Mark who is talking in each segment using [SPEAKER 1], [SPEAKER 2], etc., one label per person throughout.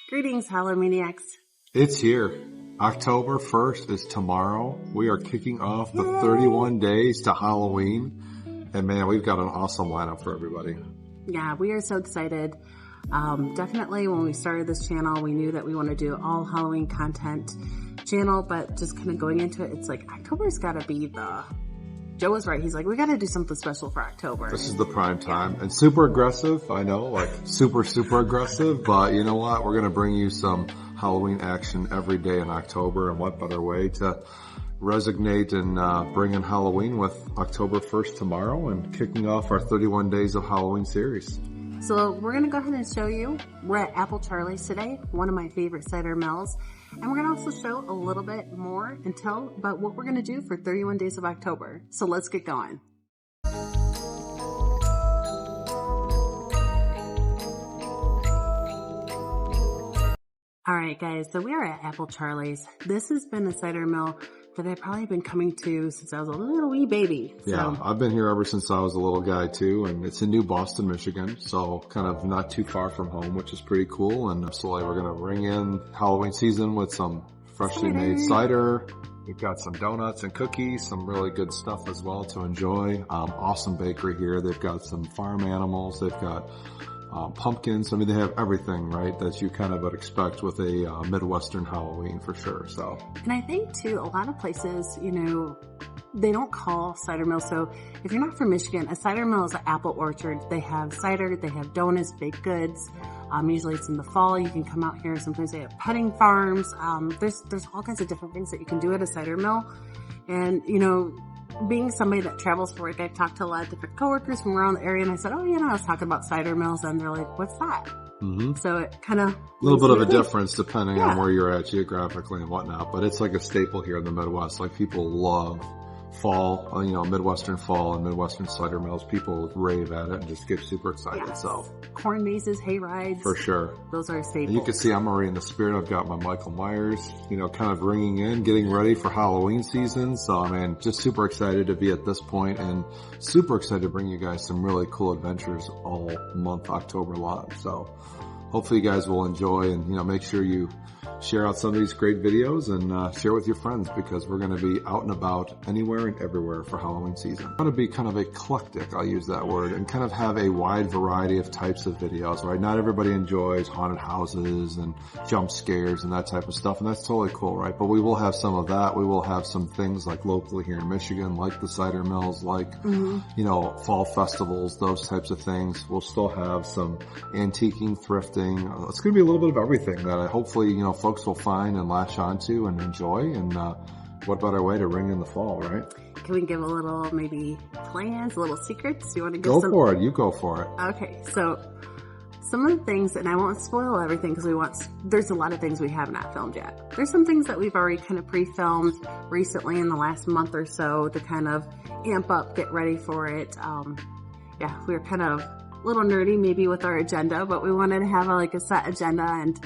[SPEAKER 1] Greetings, Hallowmaniacs.
[SPEAKER 2] It's here. October 1st is tomorrow. We are kicking off the 31 days to Halloween. And man, we've got an awesome lineup for everybody.
[SPEAKER 1] Yeah, we are so excited. Definitely when we started this channel, we knew that we want to do all Halloween content channel, but just kind of going into it, it's like October's got to be Joe was right. He's like, we got to do something special for October.
[SPEAKER 2] This is the prime time. And super aggressive, I know, like super aggressive. But you know what? We're going to bring you some Halloween action every day in October. And what better way to resonate and bring in Halloween with October 1st tomorrow and kicking off our 31 Days of Halloween series.
[SPEAKER 1] So we're going to go ahead and show you. We're at Apple Charlie's today, one of my favorite cider mills. And we're going to also show a little bit more and tell about what we're going to do for 31 days of October. So let's get going. All right, guys, so we are at Apple Charlie's. This has been a cider mill that I've probably been coming to since I was a little wee baby. So.
[SPEAKER 2] Yeah, I've been here ever since I was a little guy too, and it's in New Boston, Michigan, so kind of not too far from home, which is pretty cool. And slowly we're going to bring in Halloween season with some freshly made cider. We've got some donuts and cookies, some really good stuff as well to enjoy. Awesome bakery here. They've got some farm animals. They've got pumpkins. I mean, they have everything, right, that you kind of would expect with a Midwestern Halloween for sure. So,
[SPEAKER 1] and I think too, a lot of places, you know, they don't call cider mills. So if you're not from Michigan, a cider mill is an apple orchard. They have cider, they have donuts, baked goods. Usually it's in the fall. You can come out here. Sometimes they have petting farms. There's all kinds of different things that you can do at a cider mill. And, you know, being somebody that travels for work, I've talked to a lot of different coworkers from around the area, and I said, oh, you know, I was talking about cider mills, and they're like, what's that? Mm-hmm. So it kind of...
[SPEAKER 2] A little bit of a difference depending on where you're at geographically and whatnot, but it's like a staple here in the Midwest. Like, people love fall, you know, Midwestern fall and Midwestern cider mills. People rave at it and just get super excited.
[SPEAKER 1] Yes.
[SPEAKER 2] So
[SPEAKER 1] corn mazes, hay rides.
[SPEAKER 2] For sure.
[SPEAKER 1] Those are staples.
[SPEAKER 2] And you can see I'm already in the spirit. I've got my Michael Myers, you know, kind of ringing in, getting ready for Halloween season. So, I mean, just super excited to be at this point and super excited to bring you guys some really cool adventures all month October long. So hopefully you guys will enjoy and, you know, make sure you share out some of these great videos and share with your friends, because we're going to be out and about anywhere and everywhere for Halloween season. I'm going to be kind of eclectic, I'll use that word, and kind of have a wide variety of types of videos, right? Not everybody enjoys haunted houses and jump scares and that type of stuff, and that's totally cool, right? But we will have some of that. We will have some things like locally here in Michigan, like the cider mills, like, you know, fall festivals, those types of things. We'll still have some antiquing, thrifting. It's going to be a little bit of everything that I hopefully, you know, folks will find and latch onto and enjoy. And what better way to ring in the fall, right?
[SPEAKER 1] Can we give a little maybe plans, a little secrets? You want to give
[SPEAKER 2] Go for it. You go for it.
[SPEAKER 1] Okay, so some of the things, and I won't spoil everything because there's a lot of things we have not filmed yet. There's some things that we've already kind of pre-filmed recently in the last month or so to kind of amp up, get ready for it. Yeah, we were kind of a little nerdy maybe with our agenda, but we wanted to have a set agenda. And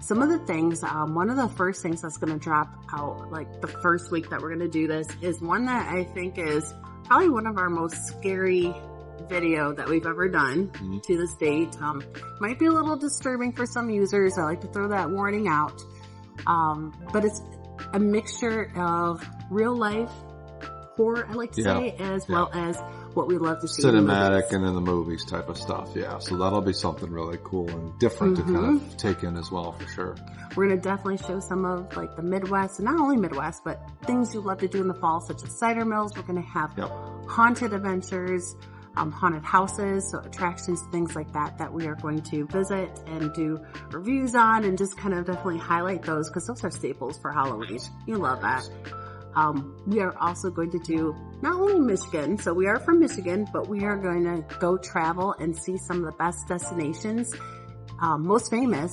[SPEAKER 1] some of the things, one of the first things that's going to drop out like the first week that we're going to do this is one that I think is probably one of our most scary video that we've ever done to this date. Might be a little disturbing for some users. I like to throw that warning out. But it's a mixture of real life horror, I like to say, as well as what we love to see
[SPEAKER 2] cinematic and in the movies type of stuff. Yeah, so that'll be something really cool and different to kind of take in as well, for sure.
[SPEAKER 1] We're going to definitely show some of like the Midwest, and not only Midwest, but things you love to do in the fall, such as cider mills. We're going to have haunted adventures, haunted houses, so attractions, things like that we are going to visit and do reviews on, and just kind of definitely highlight those because those are staples for Halloween. You love that. We are also going to do not only Michigan, so we are from Michigan, but we are going to go travel and see some of the best destinations, most famous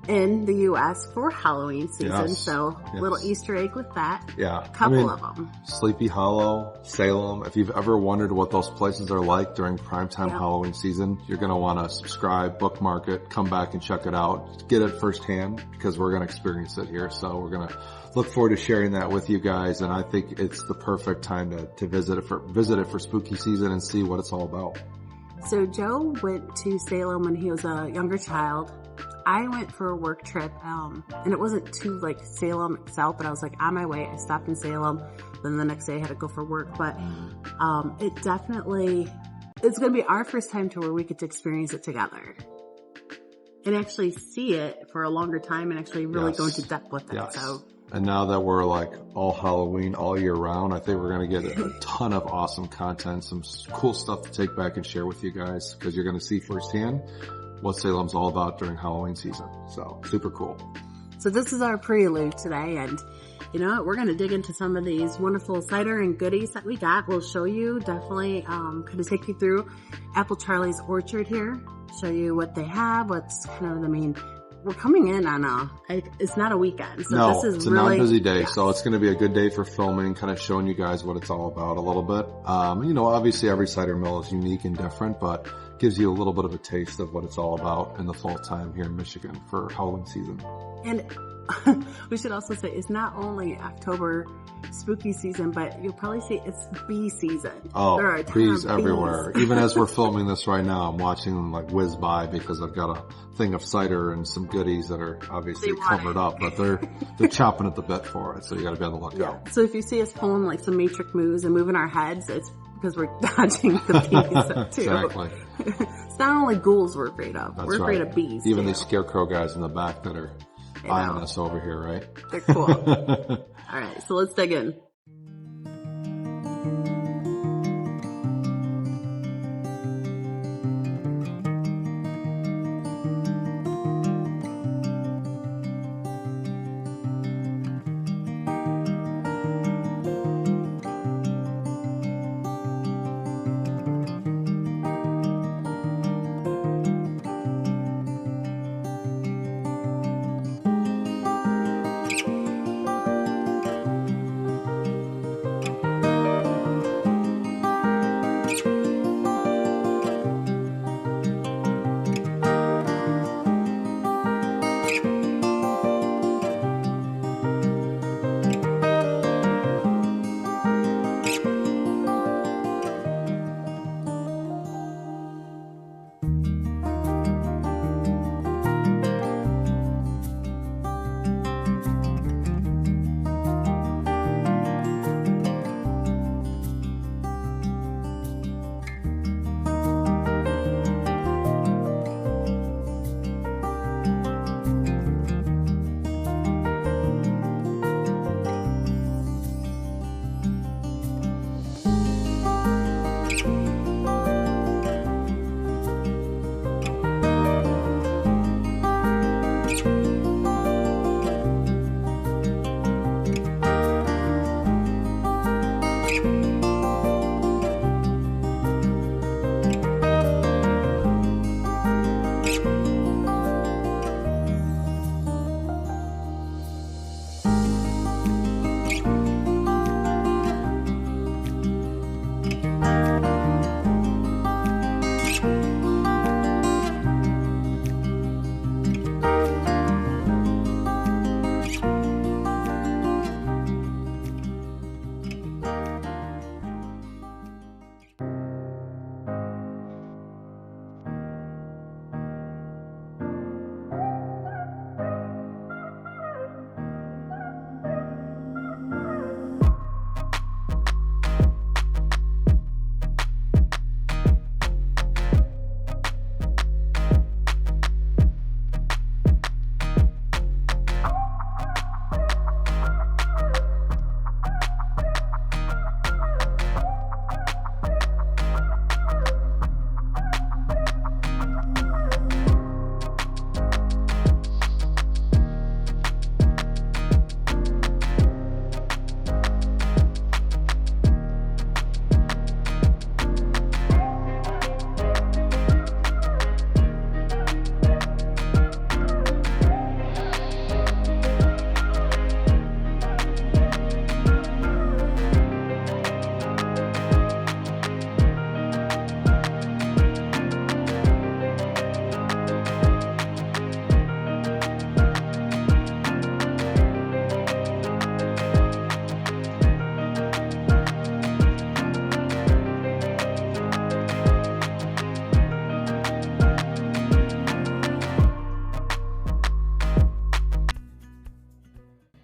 [SPEAKER 1] in the U.S. for Halloween season. So little Easter egg with that.
[SPEAKER 2] Yeah.
[SPEAKER 1] Couple of them.
[SPEAKER 2] Sleepy Hollow, Salem. If you've ever wondered what those places are like during primetime Halloween season, you're going to want to subscribe, bookmark it, come back and check it out. Get it firsthand because we're going to experience it here. So we're going to look forward to sharing that with you guys. And I think it's the perfect time to visit it for spooky season and see what it's all about.
[SPEAKER 1] So Joe went to Salem when he was a younger child. I went for a work trip, and it wasn't to like Salem itself, but I was like on my way. I stopped in Salem, then the next day I had to go for work. But it's going to be our first time to where we get to experience it together and actually see it for a longer time and actually really go into depth with it.
[SPEAKER 2] Yes.
[SPEAKER 1] So.
[SPEAKER 2] And now that we're like all Halloween all year round, I think we're going to get a ton of awesome content, some cool stuff to take back and share with you guys, because you're going to see firsthand what Salem's all about during Halloween season. So super cool.
[SPEAKER 1] So this is our prelude today, and you know what? We're going to dig into some of these wonderful cider and goodies that we got. We'll show you, definitely kind of take you through Apple Charlie's Orchard here, show you what they have, what's kind of the main. We're coming in on it's not a weekend, so
[SPEAKER 2] no,
[SPEAKER 1] this is
[SPEAKER 2] it's a
[SPEAKER 1] really
[SPEAKER 2] non-busy day, so it's going to be a good day for filming, kind of showing you guys what it's all about a little bit. You know, obviously every cider mill is unique and different, but gives you a little bit of a taste of what it's all about in the fall time here in Michigan for Halloween season.
[SPEAKER 1] And we should also say it's not only October spooky season, but you'll probably see it's bee season.
[SPEAKER 2] Oh,
[SPEAKER 1] there are
[SPEAKER 2] bees everywhere. Even as we're filming this right now, I'm watching them like whiz by because I've got a thing of cider and some goodies that are obviously covered up, but they're chomping at the bit for it. So you got to be on the lookout.
[SPEAKER 1] So if you see us pulling like some matrix moves and moving our heads, it's because we're dodging the bees too.
[SPEAKER 2] Exactly.
[SPEAKER 1] It's not only ghouls we're afraid of.
[SPEAKER 2] That's
[SPEAKER 1] we're afraid of bees.
[SPEAKER 2] Even
[SPEAKER 1] too.
[SPEAKER 2] these scarecrow guys in the back that are eyeing us over here, right?
[SPEAKER 1] They're cool. All right, so let's dig in.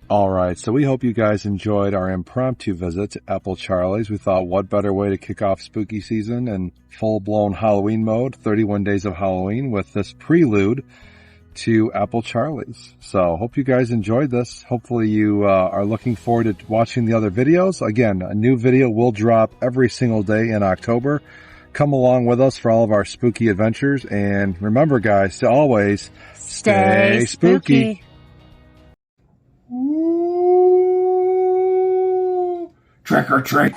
[SPEAKER 2] All right, so we hope you guys enjoyed our impromptu visit to Apple Charlie's. We thought, what better way to kick off spooky season in full-blown Halloween mode, 31 days of Halloween, with this prelude to Apple Charlie's. So hope you guys enjoyed this. Hopefully you are looking forward to watching the other videos. Again, a new video will drop every single day in October. Come along with us for all of our spooky adventures. And remember, guys, to always stay spooky.
[SPEAKER 3] Trick or treat.